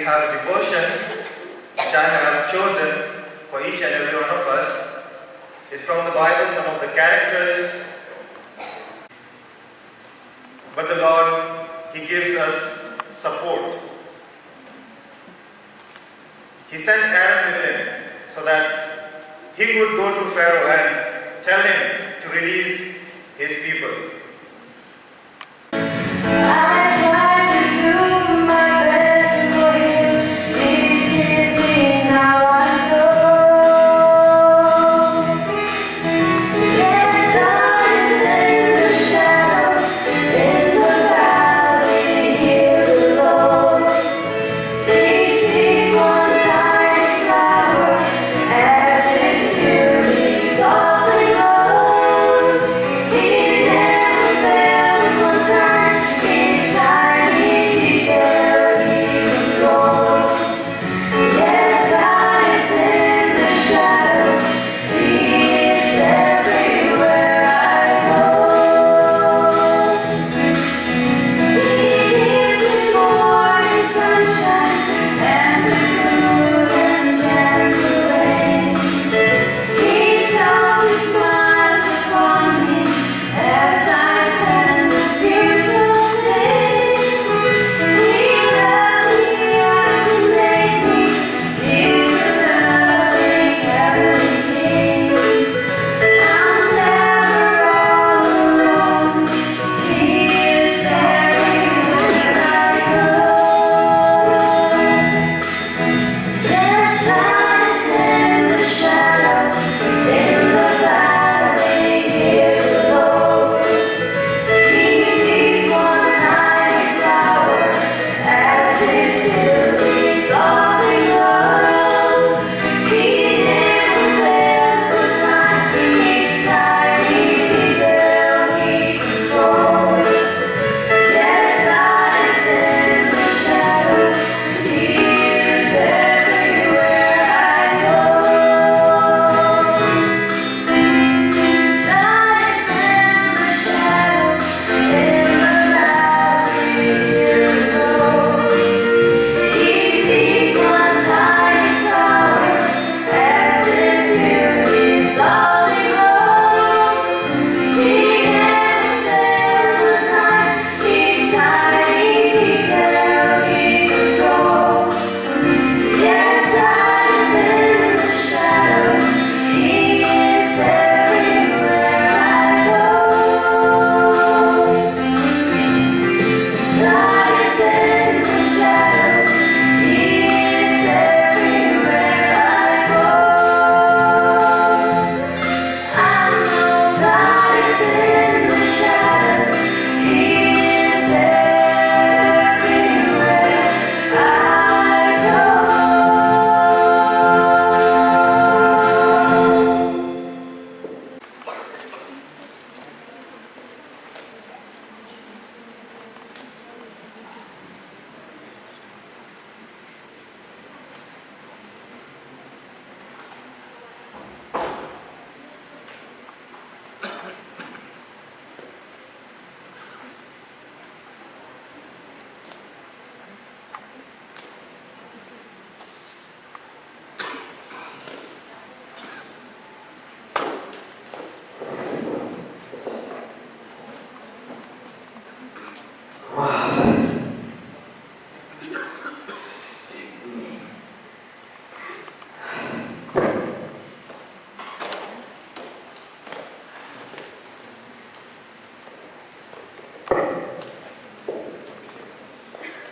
have a devotion which I have chosen for each and every one of us. It's from the Bible, some of the characters. But the Lord, He gives us support. He sent Aaron with him so that he could go to Pharaoh and tell him to release his people.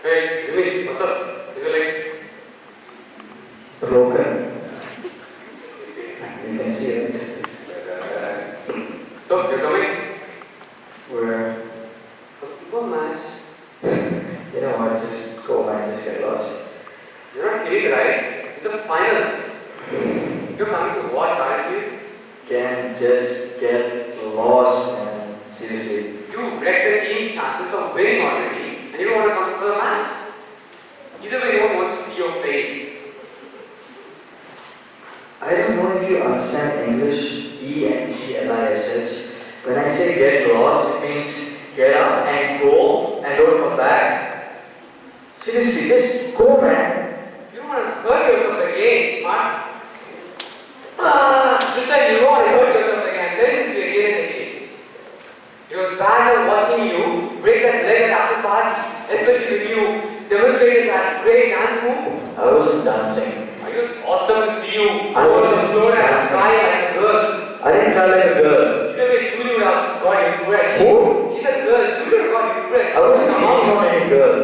Hey, Jimmy, what's up? Is your leg broken? You can see it. So, you're coming? We're For the football match. you know what, just go and just get lost. You're not kidding, right? It's the finals. You're coming to watch, aren't you? Can just get lost, man. Seriously. You wrecked the team chances of winning already, and you don't want to come for the match? Either way, no one wants to see your face. I don't know if you understand English, E-N-G-L-I-S-H. When I say get lost, it means get up and go and don't come back. Seriously, just go, man. watching you break that leg at after party, especially when you demonstrated that great dance move. I wasn't dancing. It was awesome to see you I go on wasn't the floor and dancing. cry like a girl. I didn't cry like a girl. Either way, Julie would have got impressed. Who? She said girl, Julie would have got impressed. I wasn't Come hitting out. on any girl.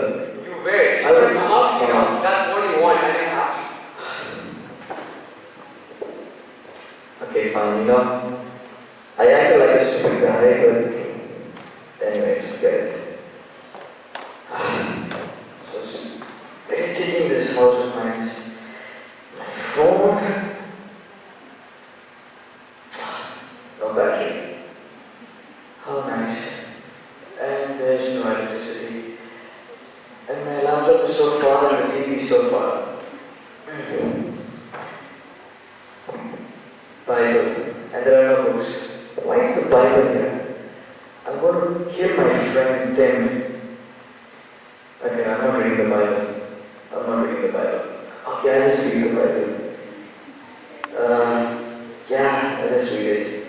You were. She I would was- come out, you know, that's what you want, and you're happy. Okay, fine, you know. I acted like a stupid guy, but anyways, forget it. So taking this house of mine, my phone, no battery. How nice. And there's no electricity. And my laptop is so far and the TV is so far. Bible, and there are no books. Why is the Bible here? I'm going to kill my friend Tim. Okay, I'm not reading the Bible. I'm not reading the Bible. Okay, I'll just read the Bible. Yeah, I'll just read it.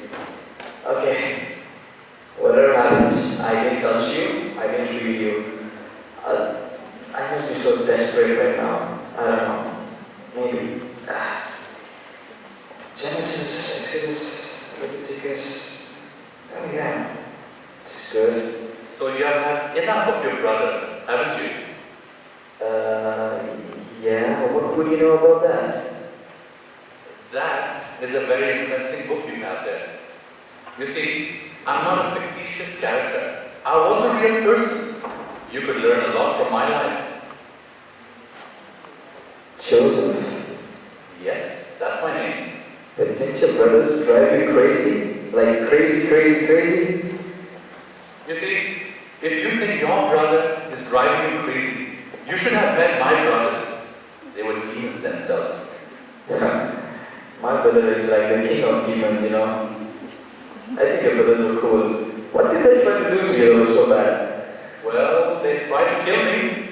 Okay. Whatever happens, I didn't touch you, I didn't treat you. I must be so desperate right now. I don't know. Maybe. Genesis, Exodus, Leviticus. Oh yeah, this is good. So you have had enough of your brother, haven't you? Yeah, what do you know about that? That is a very interesting book you have there. You see, I'm not a fictitious character. I was a real person. You could learn a lot from my life. Joseph, Yes, that's my name. but didn't your brothers drive you crazy? Like crazy? You see, if you think your brother is driving you crazy, you should have met my brothers. They were demons themselves. My brother is like the king of demons, you know. I think your brothers were cool. What did they try to do to you that was so bad? Well, they tried to kill me,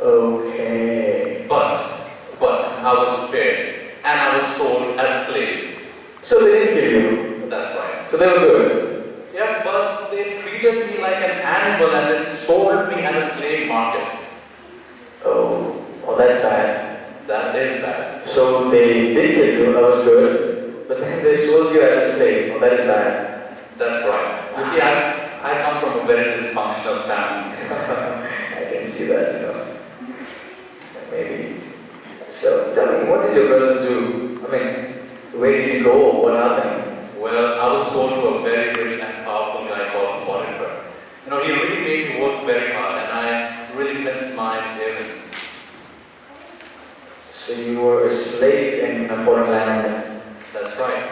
Okay. but I was spared, and I was sold as a slave. So they didn't kill you. That's right. So they were good. Yeah, but they treated me like an animal and they sold me at a slave market. Oh, that's bad. That is bad. So they did kill you, that was good. But then they sold you as a slave. Oh, that is bad. That's right. You see, I come from a very dysfunctional family. I can see that, you know. Maybe. So tell me, what did your brothers do? I mean, where did you go? What happened? Well, I was sold to a very rich and powerful guy called Potiphar. You know, he really made me work very hard and I really missed my parents. So you were a slave in a foreign land. That's right.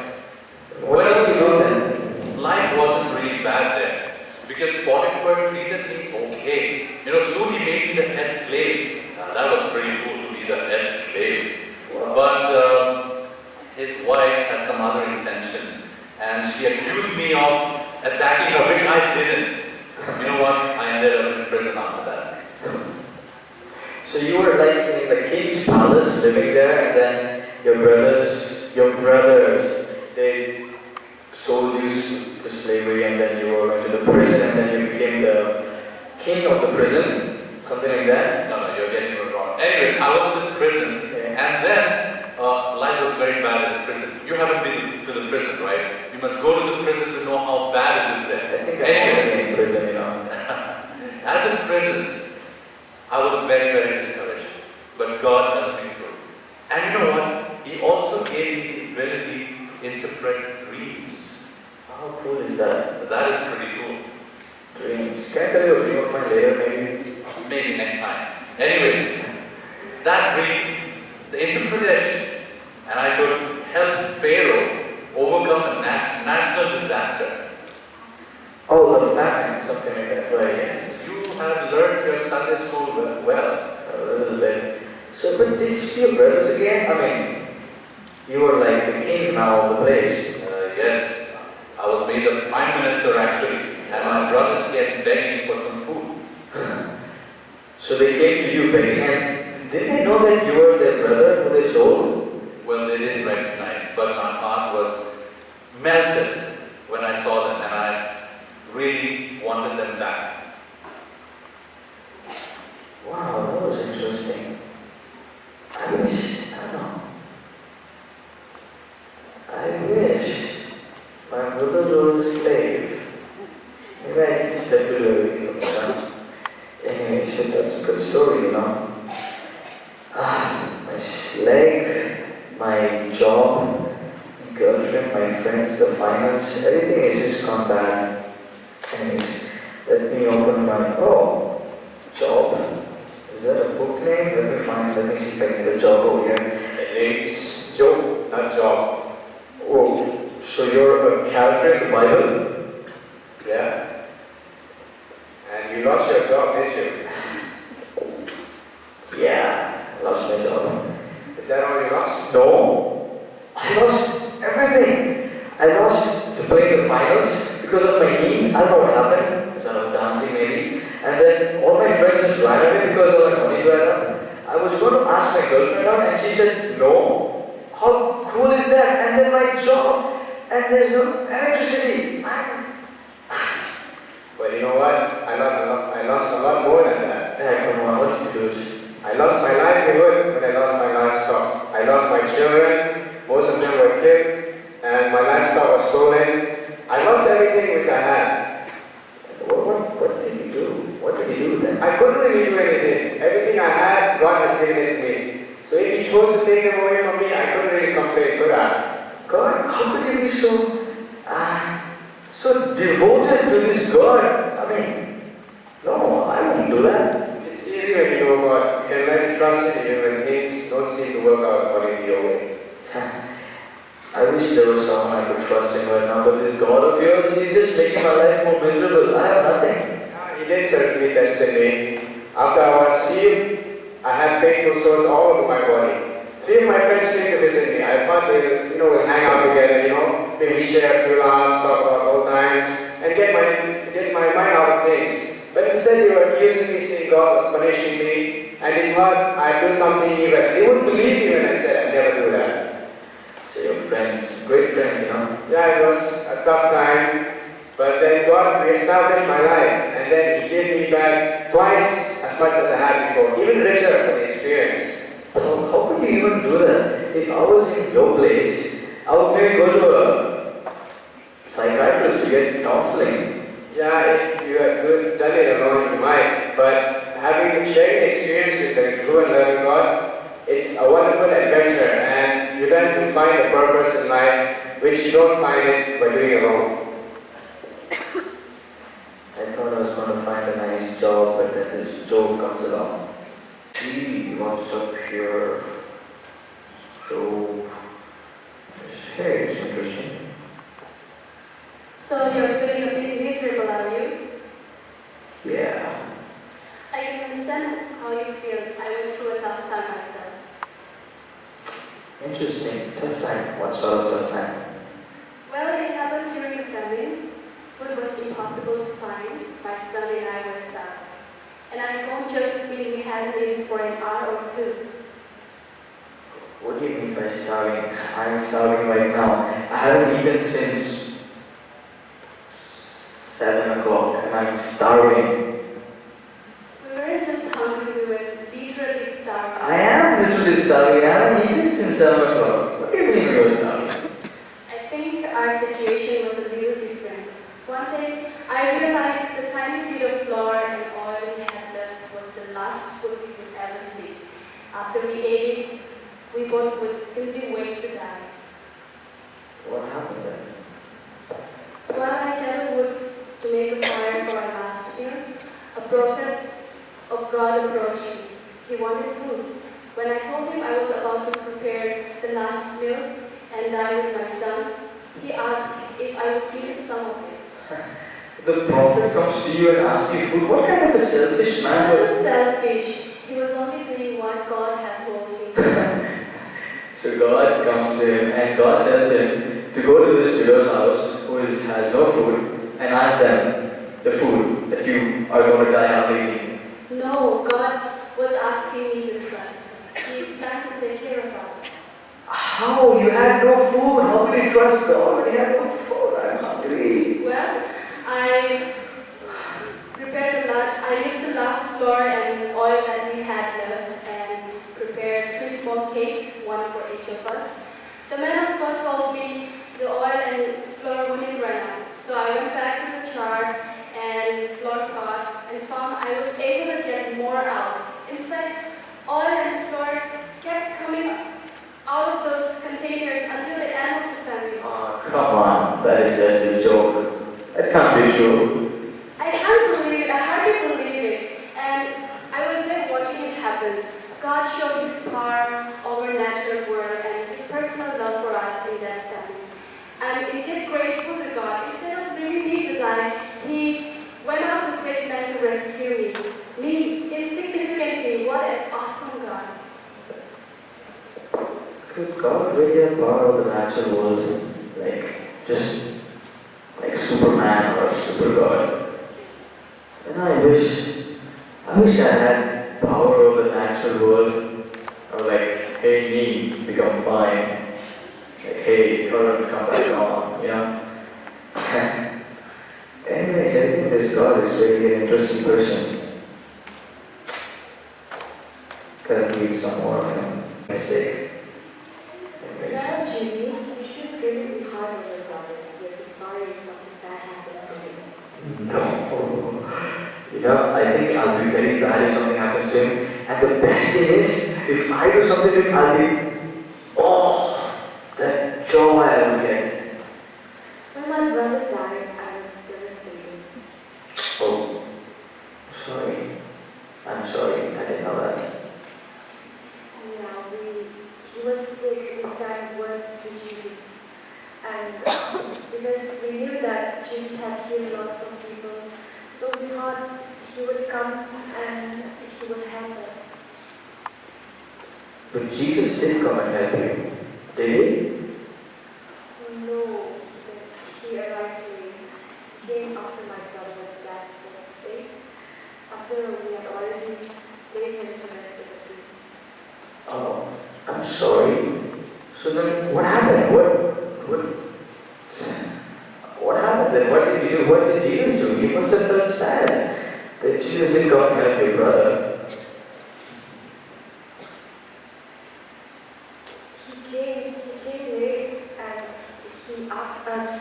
What did you do then? Life wasn't really bad there because Potiphar treated me okay. You know, soon he made me the head slave. That was pretty cool to be the head slave. Wow. But his wife had some other intentions and she accused me of attacking her, which I didn't. You know what? I ended up in prison after that. So you were like in the king's palace, living there, and then your brothers, they sold you to slavery, and then you were went to the prison, and then you became the king of the prison, something like that. No, you're getting it wrong. Anyways, I was in the prison, Okay. and then life was very bad in the prison. You haven't been to the prison, right? You must go to the prison to know how bad it is there. I think I Anyways, was in prison, you know. at the prison, I was very, very discouraged. But God helped me through. And you know what? He also gave me the ability to interpret dreams. How cool is that? That is pretty cool. Dreams. Can I tell you a dream of mine later, maybe? Maybe next time. Anyways, that dream, the interpretation, and I could help Pharaoh overcome a national disaster. Oh, the famine, something like that, right? Yes, you have learned your Sunday school well. A little bit. So, but did you see your brothers again? I mean, you were like the king now of the place. Yes, I was made the prime minister actually, and my brothers kept begging for some food. So they came to you begging, and did they know that you were their brother who they sold? Well, they didn't recognize, but my heart was melted when I saw them, and I really really wanted them back. Wow, that was interesting. I don't know. I wish my brother were a slave. Maybe I can just step it away. Anyway, so that's a good story, you know. My leg, my job, my girlfriend, my friends, the finance, everything has just gone bad. Anyways, let me open my, job. Is that a book name? Let me see if I can get a job over here. It's Job, not job. Oh, so you're a character in the Bible? Yeah. And you lost your job, didn't you? Yeah, I lost my job. Is that all you lost? No, I lost everything. I lost to play the finals because of my knee. I don't know what happened, because I was dancing maybe. And then all my friends just ran away because all my money ran up. I was going to ask my girlfriend out and she said, no. How cool is that? And then my job, and there's no electricity. But you know what? I lost a lot more than that. Yeah, come on, what did you lose? I lost my livelihood when I lost my livestock. I lost my children, most of them were kids, and my livestock was stolen. I lost everything which I had. What did you do? What did you do then? I couldn't really do anything. Everything I had, God has given it to me. So if He chose to take them away from me, I couldn't really complain, could I? God, how could you be so devoted to this God? I mean, no, I won't do that. It's easy when you know God. You can learn to trust in Him when things don't seem to work out according to your way. I wish there was someone I could trust in right now, but this God of yours, He's just making my life more miserable. I have nothing. He did certainly tested me. After I was healed, I had painful sores all over my body. 3 of my friends came to visit me. I thought we'll hang out together, maybe share a few laughs, talk about old times, and get my mind out of things. But instead they were accusing me, saying God was punishing me, and they thought I'd do something evil. They wouldn't believe me when I said I'd never do that. So your friends, great friends, Yeah, it was a tough time, but then God reestablished my life, and then He gave me back twice as much as I had before, even richer for the experience. So how could you even do that? If I was in your place, I would maybe go to a psychiatrist to get counseling. Yeah, if you had done it alone, you might, but having shared the experience with the true and loving God, it's a wonderful adventure, and you learn to find a purpose in life which you don't find it by doing it alone. I thought I was going to find a nice job, but then this Job comes along. Gee, what's up here? Job. Hey, it's interesting. So you're feeling a bit miserable, are you? Yeah. I can understand how you feel. I went through a tough time myself. Interesting. Tough time. What sort of tough time? Well, it happened during the famine. Food was impossible to find. My son and I were starving. And I don't just mean we hadn't eaten for an hour or two. What do you mean by starving? I'm starving right now. I haven't eaten since 7 o'clock and I'm starving. We weren't just hungry, we were literally starving. I am literally starving. I haven't eaten since 7 o'clock. What do you mean you're starving? I think our situation was a little different. One day, I realized the tiny bit of flour and oil we had left was the last food we would ever see. After we ate it, we both would simply wait to die. What happened then? While I gathered wood to make a fire for our last meal, a prophet of God approached me. He wanted food. When I told him I was about to prepare the last meal and die with my son, he asked if I would give him some of it. The prophet comes to you and asks you food. What kind of a selfish He man? wasn't selfish. He was only doing what God had told him. So God comes to him and God tells him to go to this widow's house who has no food and ask them the food that you are going to die after eating. No, God was asking me to trust him. He planned to take care of us. How? You had no food. How could you trust God when you had no food? I'm hungry. Well, I flour and oil that we had left and prepared 3 small cakes, one for each of us. The man of God told me the oil and flour wouldn't run out. So I went back to the jar and flour pot and found I was able to get more out. In fact, oil and flour kept coming out of those containers until the end of the family. Oh, come on, that is just a joke. That can't be true. I can't believe it, I hardly believe it. And I was there watching it happen. God showed His power over natural world and His personal love for us in that family. I'm indeed grateful to God. Instead of leaving me to die, He went out to great men to rescue me, insignificant me. What an awesome God. Could God really have power over the natural world? Just like Superman or Super God? And I wish I had power over the natural world. Or like, hey me, become fine. Like, hey, God, come back on, you know? Anyways, I think this God is really an interesting person. Gotta read some more of him. I say. Anyways. Well, Jimmy, you should really be hard on your brother. You're sorry if something bad happens to him. No. You know, I think I'll be very glad if something happens to him. And the best thing is, if I do something to him, I'll be, oh, that joy I will get. When my brother died, I was devastated. Oh, sorry. I'm sorry, I didn't know that. Yeah, he was sick, we started work to Jesus. And because we knew that Jesus had healed lots of people, so we thought He would come and He would help us. But Jesus did come and help you, did No, He arrived late. He came after my brother was last 4 days, after we had already laid him to rest in the tree. he? Oh, I'm sorry. So then what happened? What happened then? What did you do? What did Jesus do? He must have felt sad that Jesus didn't come and help your brother. He came late and he asked us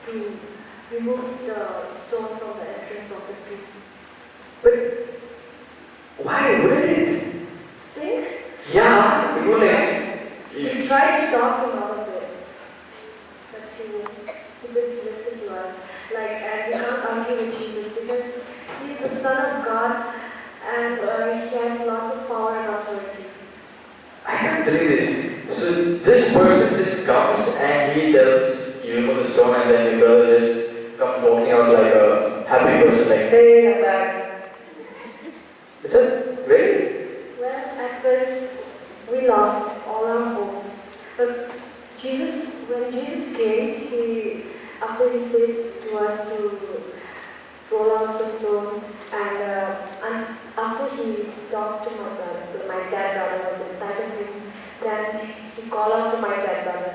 to remove the stone from the entrance of the tree. But why wouldn't it? Stink? Yeah, it would We tried to talk him out of it, but he didn't listen to us. And we can't argue with Jesus because He's the Son of God and He has lots of power and authority. I can't believe this. So this person just comes and he tells you remove the stone and then your brother just comes walking out like a happy person like, hey, I'm back. Is it really? Well, at first we lost all our hopes, but when Jesus came, after He said to us to roll out the stone, and after He talked to my dad brother was inside of him, then He called out to my dad brother.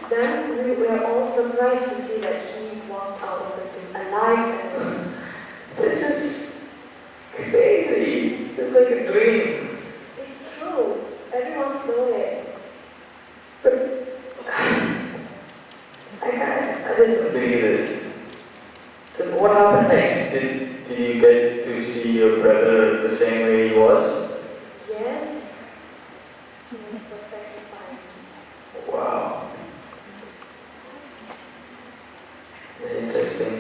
Then we were all surprised to see that He walked out of the tomb alive. This is crazy. This is like a dream. It's true. Everyone saw it. I didn't believe this. Then what happened next? Did you get to see your brother the same way he was? Yes. He was perfectly fine. Wow. It's interesting.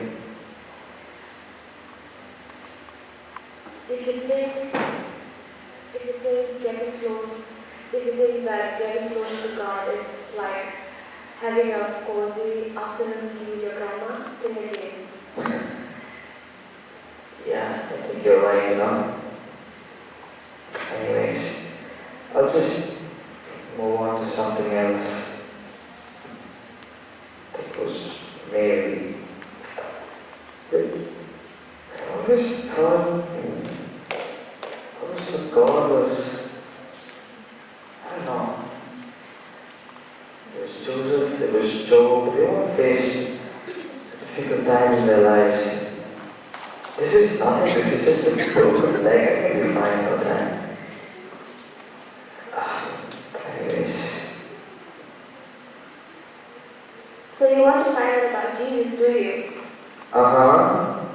If you think that getting close to God is like having a cozy afternoon tea with your grandma, think again. Yeah, I think you're right, you know. Anyways, I'll just move on to something else. That was Mary. But I always thought God was, I don't know. There was Joseph, there was Job, they all faced difficult times in their lives. This is nothing, this is just a broken leg. I can be fine all the time. Anyways. So you want to find out about Jesus, do you? Uh-huh.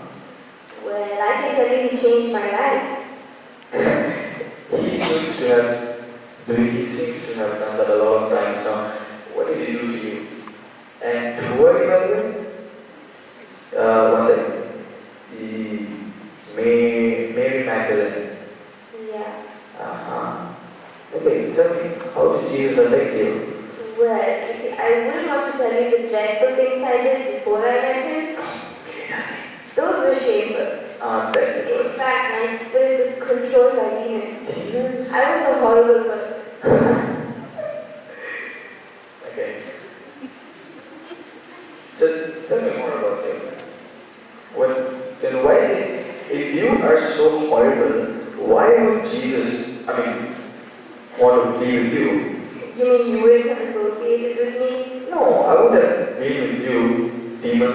Well, I can tell you he changed my life. He seems to have done that a long time now. What did he do to you? And who are you, by the way? One second. The Mary Magdalene. Yeah. Uh-huh. Okay, tell me, how did Jesus affect you? Well, you see, I wouldn't want to tell you the dreadful things I did before I met him. Those were shameful. That In fact, my spirit was controlled by demons. I was a horrible person. Okay. So tell me more about him. Then why if you are so horrible, why would Jesus, want to be with you? You mean you wouldn't have associated with me? No, I would have been with you, demon.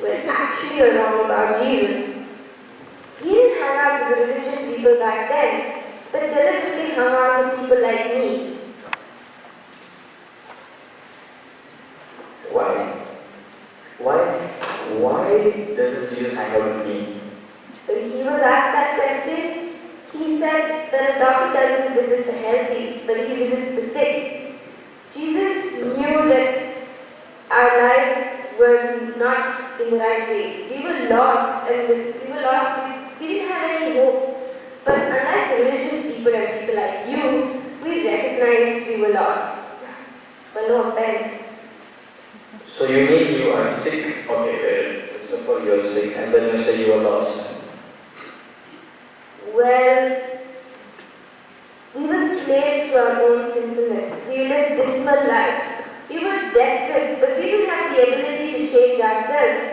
Well, actually, you're wrong about Jesus. He didn't hang out with the religious people back then, but deliberately hung out with people like me. Why doesn't Jesus hang out with me? When he was asked that question, he said that a doctor doesn't visit the healthy, but he visits the sick. Jesus knew that our lives were not in the right way. We were lost, we didn't have any hope. But unlike the religious people and people like you, we recognized we were lost. But no offense. So you mean you are sick? Okay, first of all you're sick, and then you say you are lost. Well, we were slaves to our own sinfulness. We lived dismal lives. We were desperate, but we didn't have the ability to change ourselves.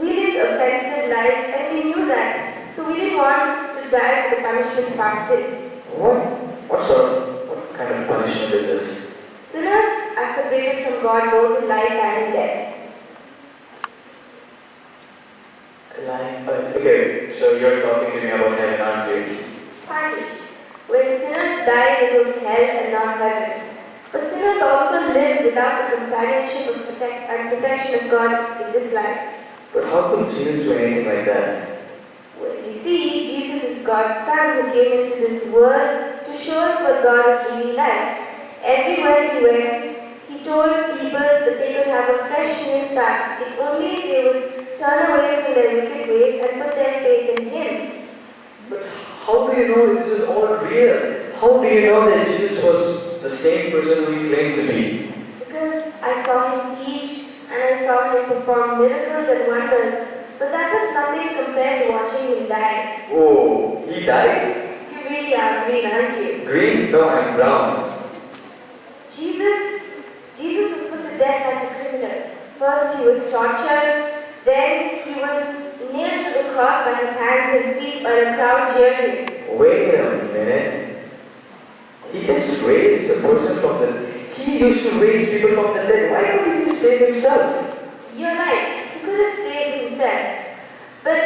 We lived offensive lives, and we knew that. So we didn't want to die for the punishment of our sin. What kind of punishment is this? Sinners are separated from God both in life and in death. Okay, so you're talking to me about heaven, aren't you? Partly. When sinners die, they go to hell and not heaven. But sinners also live without the companionship and protection of God in this life. But how could Jesus do anything like that? Well, you see, Jesus is God's Son who came into this world to show us what God is really like. Everywhere he went, he told people that they could have a fresh new start if only they would turn away from their wicked ways and put their faith in him. But how do you know this is all real? How do you know that Jesus was the same person who he claimed to be? Because I saw him teach and I saw him perform miracles and wonders, but that was nothing compared to watching him die. Oh, he died? You really are green, aren't you? Green? No, I'm brown. Jesus was put to death as a criminal. First he was tortured, then he was nailed to the cross by his hands and feet by a crowd jeering. Wait a minute. He just raised a person from the... He used to raise people from the dead. Why don't he just save himself? You're right, he could have saved himself. But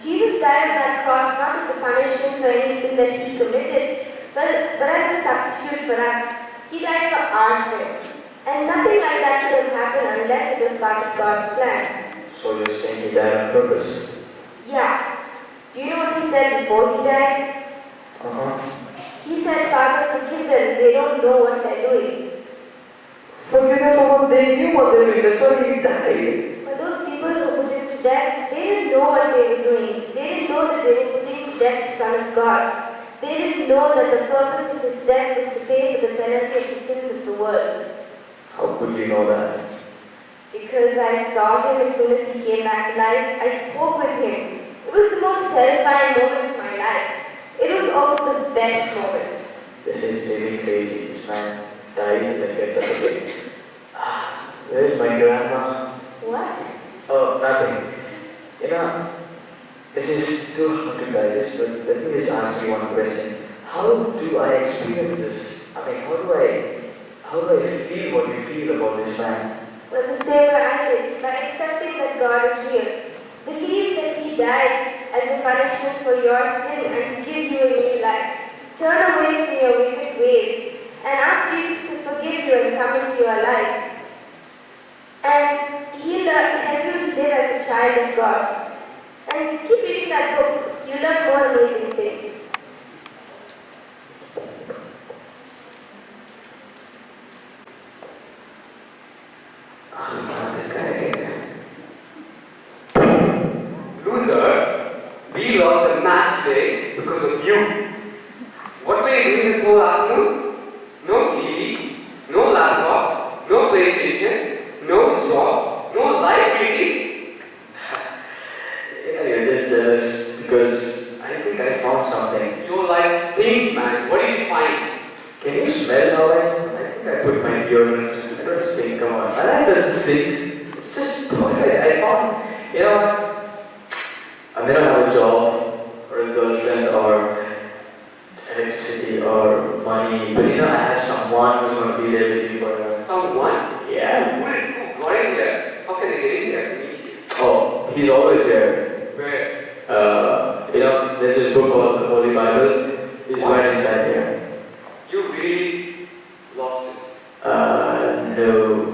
Jesus died on that cross not as a punishment for anything that he committed, but as a substitute for us. He died for our sin. And nothing like that could have happened unless it was part of God's plan. So you're saying he died on purpose? Yeah. Do you know what he said before he died? He said, Father, forgive them. They don't know what they're doing. Forgive them what they knew what they were doing. That's why he died. But those people who put him to death, they didn't know what they were doing. They didn't know that they were putting to death the Son of God. They didn't know that the purpose of his death was to pay for the penalty of the sins of the world. How could you know that? Because I saw him as soon as he came back to life. I spoke with him. It was the most terrifying moment of my life. It was also the best moment. This is really crazy. This man dies and gets up again. Where's my grandma? What? Oh, nothing. You know, this is too hard to digest, but let me just ask you one question. How do I experience this? How do I feel what you feel about this man? Well, the same way I did, by accepting that God is real. Believe that died as a punishment for your sin and to give you a new life. Turn away from your wicked ways and ask Jesus to forgive you and come into your life. And He'll help you to live as a child of God. And keep reading that book. You'll learn more amazing things. This guy again. Loser, we lost a match today because of you. What were you doing this whole afternoon? No TV, no laptop, no PlayStation, no job, no life reading. Yeah, you're just jealous because I think I found something. Your life stinks, man. What did you find? Can you smell how I smell? I think I put my deodorant. I don't stink, come on. My life doesn't stink. It's just perfect. I found, I may not have a job or a girlfriend or electricity or money, but I have someone who's going to be there with me forever. Someone? Yeah. Who got in there? How can they get in there to meet you? Oh, he's always there. Where? There's this book called the Holy Bible. It's right inside here. You really lost it. No.